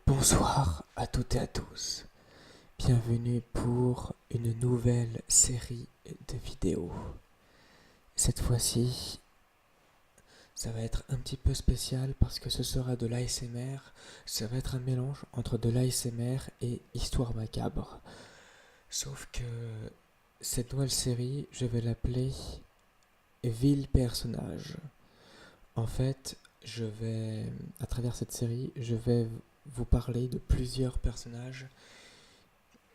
Bonsoir à toutes et à tous. Bienvenue pour une nouvelle série de vidéos. Cette fois-ci, ça va être un petit peu spécial parce que ce sera de l'ASMR. Ça va être un mélange entre de l'ASMR et histoire macabre. Sauf que cette nouvelle série, je vais l'appeler Ville personnage. En fait, à travers cette série, je vais vous parler de plusieurs personnages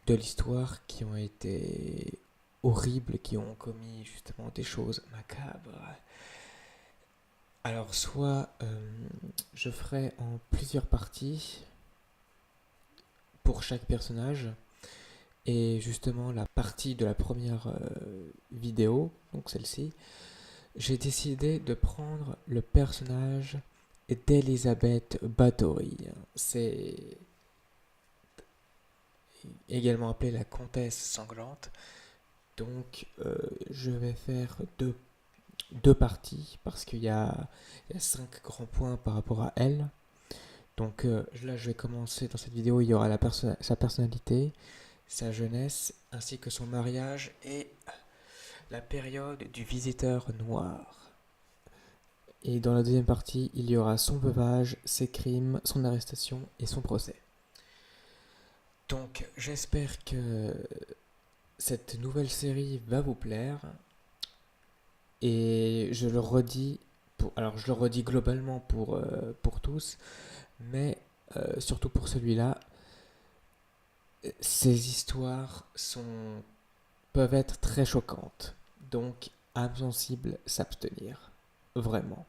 de l'histoire qui ont été horribles, qui ont commis justement des choses macabres. Alors soit je ferai en plusieurs parties pour chaque personnage, et justement la partie de la première vidéo, donc celle-ci, j'ai décidé de prendre le personnage d'Elizabeth Bathory. C'est également appelée la comtesse sanglante. Donc je vais faire deux parties parce qu'il y a 5 grands points par rapport à elle. Donc là, je vais commencer dans cette vidéo. Il y aura sa personnalité, sa jeunesse, ainsi que son mariage et la période du visiteur noir. Et dans la deuxième partie, il y aura son veuvage, ses crimes, son arrestation et son procès. Donc j'espère que cette nouvelle série va vous plaire. Et je le redis, alors je le redis globalement pour tous, mais surtout pour celui-là, ces histoires peuvent être très choquantes. Donc, âme sensible, s'abstenir. Vraiment.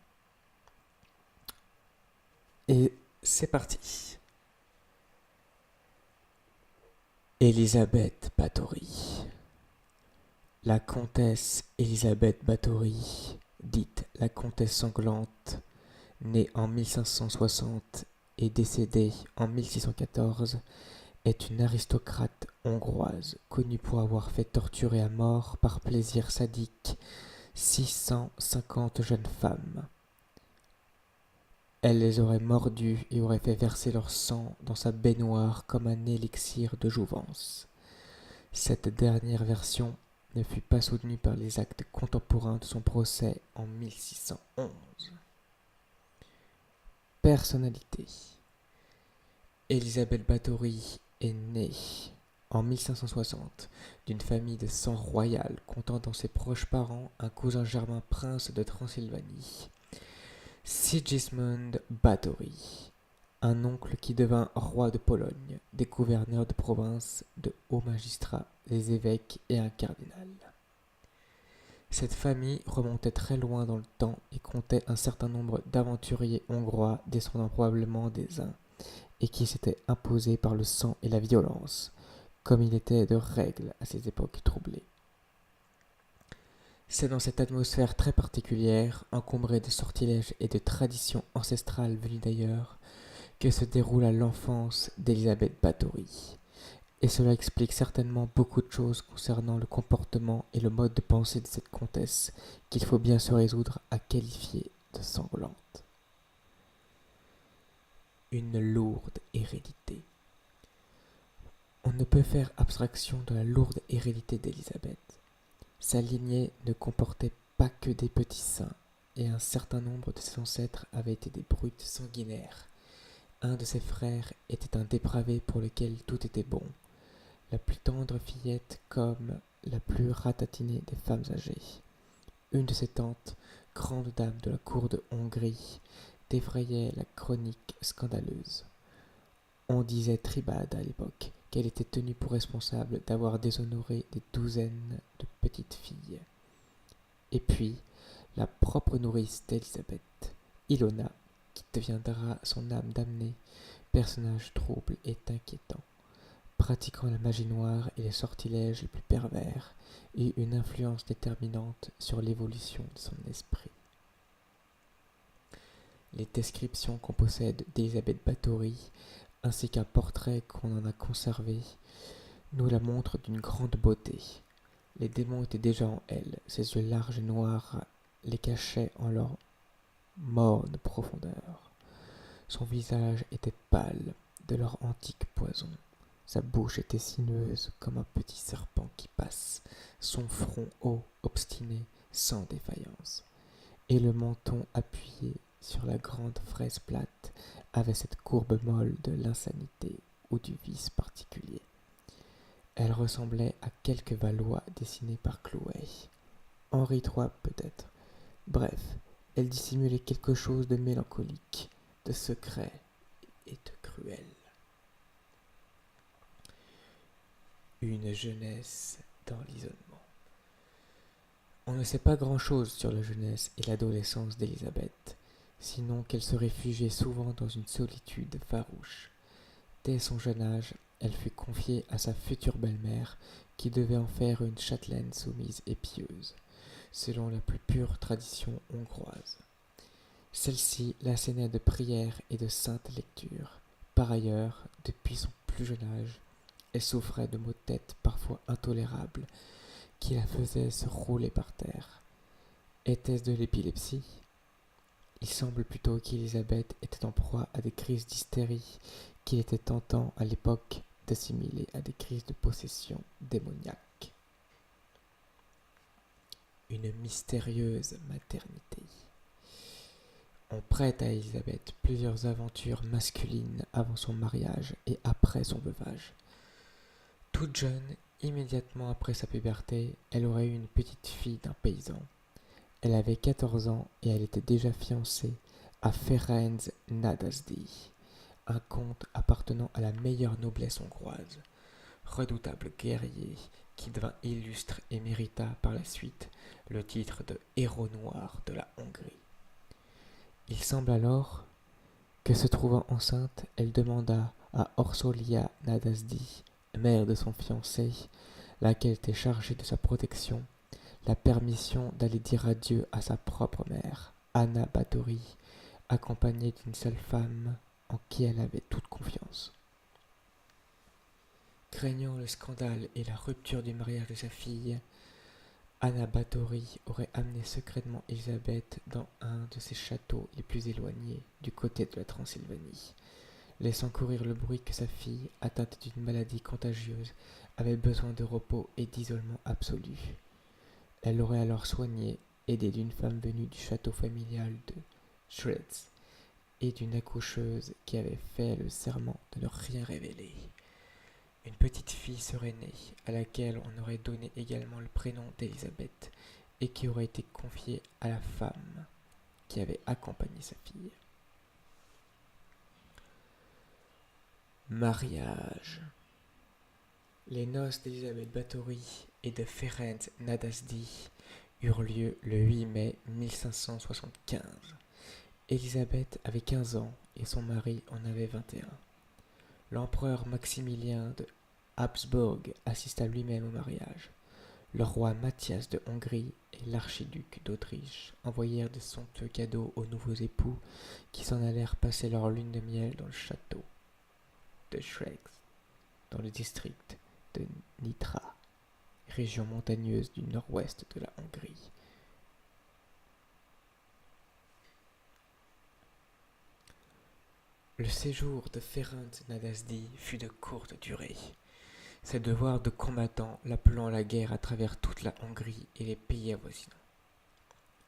Et c'est parti. Elisabeth Bathory. La comtesse Elisabeth Bathory, dite la comtesse sanglante, née en 1560 et décédée en 1614, est une aristocrate hongroise connue pour avoir fait torturer à mort par plaisir sadique 650 jeunes femmes. Elle les aurait mordues et aurait fait verser leur sang dans sa baignoire comme un élixir de jouvence. Cette dernière version ne fut pas soutenue par les actes contemporains de son procès en 1611. Personnalité. Elisabeth Bathory est née en 1560 d'une famille de sang royal comptant dans ses proches parents un cousin germain prince de Transylvanie, Sigismund Bathory, un oncle qui devint roi de Pologne, des gouverneurs de province, de hauts magistrats, des évêques et un cardinal. Cette famille remontait très loin dans le temps et comptait un certain nombre d'aventuriers hongrois descendant probablement des Huns et qui s'étaient imposés par le sang et la violence, comme il était de règle à ces époques troublées. C'est dans cette atmosphère très particulière, encombrée de sortilèges et de traditions ancestrales venues d'ailleurs, que se déroula l'enfance d'Elisabeth Bathory. Et cela explique certainement beaucoup de choses concernant le comportement et le mode de pensée de cette comtesse, qu'il faut bien se résoudre à qualifier de sanglante. Une lourde hérédité. On ne peut faire abstraction de la lourde hérédité d'Élisabeth. Sa lignée ne comportait pas que des petits saints, et un certain nombre de ses ancêtres avaient été des brutes sanguinaires. Un de ses frères était un dépravé pour lequel tout était bon, la plus tendre fillette comme la plus ratatinée des femmes âgées. Une de ses tantes, grande dame de la cour de Hongrie, défrayait la chronique scandaleuse. On disait tribade à l'époque qu'elle était tenue pour responsable d'avoir déshonoré des douzaines de petites filles. Et puis, la propre nourrice d'Élisabeth, Ilona, qui deviendra son âme damnée, personnage trouble et inquiétant, pratiquant la magie noire et les sortilèges les plus pervers, et une influence déterminante sur l'évolution de son esprit. Les descriptions qu'on possède d'Elisabeth Bathory, ainsi qu'un portrait qu'on en a conservé, nous la montrent d'une grande beauté. Les démons étaient déjà en elle, ses yeux larges et noirs les cachaient en leur morne profondeur. Son visage était pâle, de leur antique poison. Sa bouche était sinueuse comme un petit serpent qui passe, son front haut, obstiné, sans défaillance, et le menton appuyé sur la grande fraise plate avait cette courbe molle de l'insanité ou du vice particulier. Elle ressemblait à quelque Valois dessiné par Clouet. Henri III peut-être. Bref, elle dissimulait quelque chose de mélancolique, de secret et de cruel. Une jeunesse dans l'isolement. On ne sait pas grand-chose sur la jeunesse et l'adolescence d'Élisabeth, sinon qu'elle se réfugiait souvent dans une solitude farouche. Dès son jeune âge, elle fut confiée à sa future belle-mère, qui devait en faire une châtelaine soumise et pieuse, selon la plus pure tradition hongroise. Celle-ci l'assénait de prières et de saintes lectures. Par ailleurs, depuis son plus jeune âge, elle souffrait de maux de tête parfois intolérables, qui la faisaient se rouler par terre. Était-ce de l'épilepsie ? Il semble plutôt qu'Élisabeth était en proie à des crises d'hystérie qu'il était tentant à l'époque d'assimiler à des crises de possession démoniaque. Une mystérieuse maternité. On prête à Élisabeth plusieurs aventures masculines avant son mariage et après son veuvage. Toute jeune, immédiatement après sa puberté, elle aurait eu une petite fille d'un paysan. Elle avait 14 ans et elle était déjà fiancée à Ferenc Nadasdy, un comte appartenant à la meilleure noblesse hongroise, redoutable guerrier qui devint illustre et mérita par la suite le titre de héros noir de la Hongrie. Il semble alors que, se trouvant enceinte, elle demanda à Orsolia Nadasdy, mère de son fiancé, laquelle était chargée de sa protection, la permission d'aller dire adieu à sa propre mère, Anna Báthory, accompagnée d'une seule femme en qui elle avait toute confiance. Craignant le scandale et la rupture du mariage de sa fille, Anna Báthory aurait amené secrètement Élisabeth dans un de ses châteaux les plus éloignés, du côté de la Transylvanie, laissant courir le bruit que sa fille, atteinte d'une maladie contagieuse, avait besoin de repos et d'isolement absolu. Elle l'aurait alors soignée, aidée d'une femme venue du château familial de Schretz et d'une accoucheuse qui avait fait le serment de ne rien révéler. Une petite fille serait née, à laquelle on aurait donné également le prénom d'Élisabeth, et qui aurait été confiée à la femme qui avait accompagné sa fille. Mariage. Les noces d'Élisabeth Báthory et de Ferenc Nadasdy eurent lieu le 8 mai 1575. Élisabeth avait 15 ans et son mari en avait 21. L'empereur Maximilien de Habsbourg assista lui-même au mariage. Le roi Mathias de Hongrie et l'archiduc d'Autriche envoyèrent de somptueux cadeaux aux nouveaux époux qui s'en allèrent passer leur lune de miel dans le château de Schretz, dans le district de Nitra, région montagneuse du nord-ouest de la Hongrie. Le séjour de Ferenc Nadasdy fut de courte durée. Ses devoirs de combattant l'appelant à la guerre à travers toute la Hongrie et les pays avoisinants.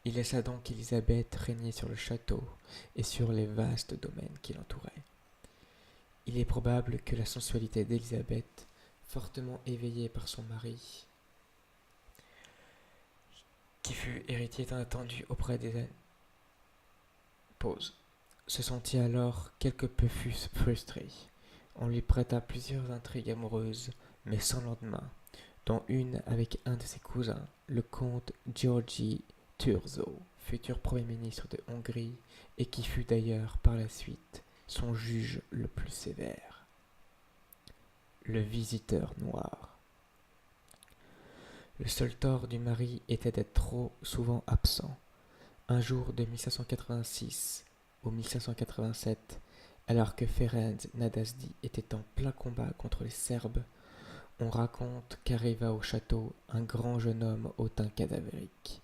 Il laissa donc Élisabeth régner sur le château et sur les vastes domaines qui l'entouraient. Il est probable que la sensualité d'Élisabeth, fortement éveillée par son mari, qui fut héritier tant attendu auprès des se sentit alors quelque peu frustré. On lui prêta plusieurs intrigues amoureuses, mais sans lendemain, dont une avec un de ses cousins, le comte György Thurzó, futur Premier ministre de Hongrie, et qui fut d'ailleurs par la suite son juge le plus sévère. Le visiteur noir. Le seul tort du mari était d'être trop souvent absent. Un jour de 1586 ou 1587, alors que Ferenc Nadasdy était en plein combat contre les Serbes, on raconte qu'arriva au château un grand jeune homme au teint cadavérique,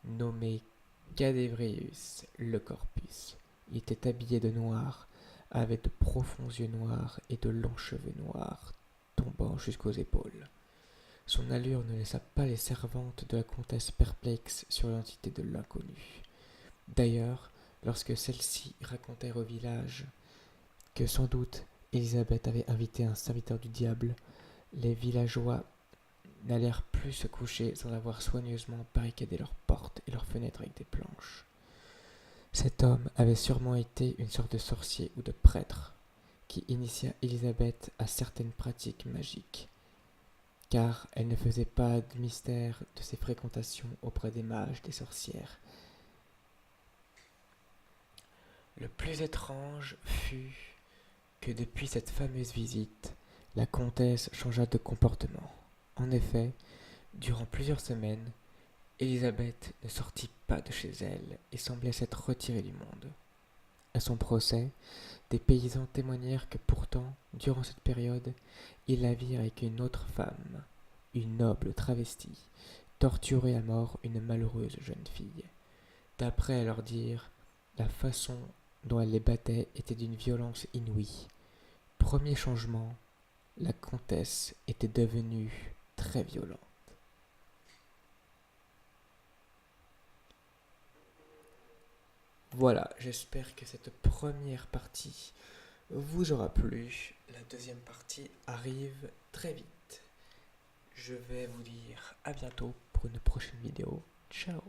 nommé Cadévrius le Corpus. Il était habillé de noir, avait de profonds yeux noirs et de longs cheveux noirs tombant jusqu'aux épaules. Son allure ne laissa pas les servantes de la comtesse perplexes sur l'identité de l'inconnu. D'ailleurs, lorsque celle-ci racontèrent au village que sans doute Élisabeth avait invité un serviteur du diable, les villageois n'allèrent plus se coucher sans avoir soigneusement barricadé leurs portes et leurs fenêtres avec des planches. Cet homme avait sûrement été une sorte de sorcier ou de prêtre qui initia Élisabeth à certaines pratiques magiques, car elle ne faisait pas de mystère de ses fréquentations auprès des mages, des sorcières. Le plus étrange fut que depuis cette fameuse visite, la comtesse changea de comportement. En effet, durant plusieurs semaines, Élisabeth ne sortit pas de chez elle et semblait s'être retirée du monde. À son procès, des paysans témoignèrent que pourtant, durant cette période, ils la virent avec une autre femme, une noble travestie, torturer à mort une malheureuse jeune fille. D'après leur dire, la façon dont elle les battait était d'une violence inouïe. Premier changement, la comtesse était devenue très violente. Voilà, j'espère que cette première partie vous aura plu. La deuxième partie arrive très vite. Je vais vous dire à bientôt pour une prochaine vidéo. Ciao!